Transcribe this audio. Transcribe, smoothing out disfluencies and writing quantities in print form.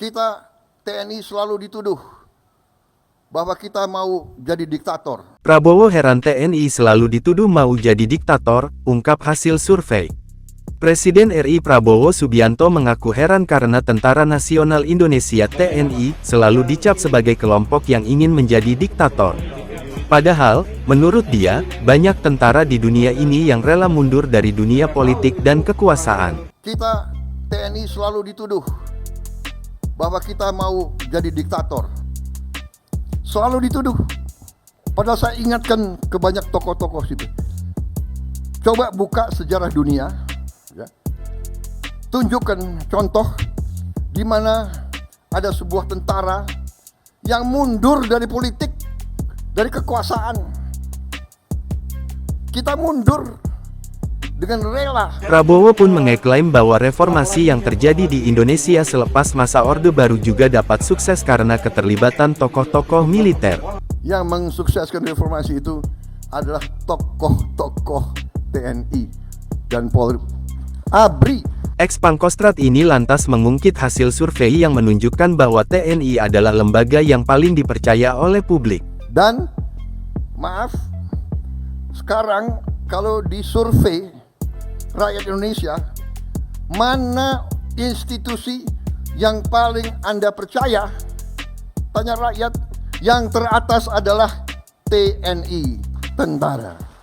Kita TNI selalu dituduh bahwa kita mau jadi diktator. Prabowo heran TNI selalu dituduh mau jadi diktator, ungkap hasil survei. Presiden RI Prabowo Subianto mengaku heran karena Tentara Nasional Indonesia (TNI) selalu dicap sebagai kelompok yang ingin menjadi diktator. Padahal, menurut dia, banyak tentara di dunia ini yang rela mundur dari dunia politik dan kekuasaan. Kita TNI selalu dituduh bahwa kita mau jadi diktator. Selalu dituduh. Padahal saya ingatkan ke banyak tokoh-tokoh situ. Coba buka sejarah dunia, ya. Tunjukkan contoh di mana ada sebuah tentara yang mundur dari politik, dari kekuasaan. Kita mundur dengan rela. Prabowo pun mengeklaim bahwa reformasi yang terjadi di Indonesia selepas masa Orde Baru juga dapat sukses karena keterlibatan tokoh-tokoh militer. Yang mensukseskan reformasi itu adalah tokoh-tokoh TNI dan Polri. ABRI. Ex-Pangkostrat ini lantas mengungkit hasil survei yang menunjukkan bahwa TNI adalah lembaga yang paling dipercaya oleh publik. Dan maaf, sekarang kalau di survei rakyat Indonesia, mana institusi yang paling Anda percaya? Tanya rakyat, yang teratas adalah TNI, tentara.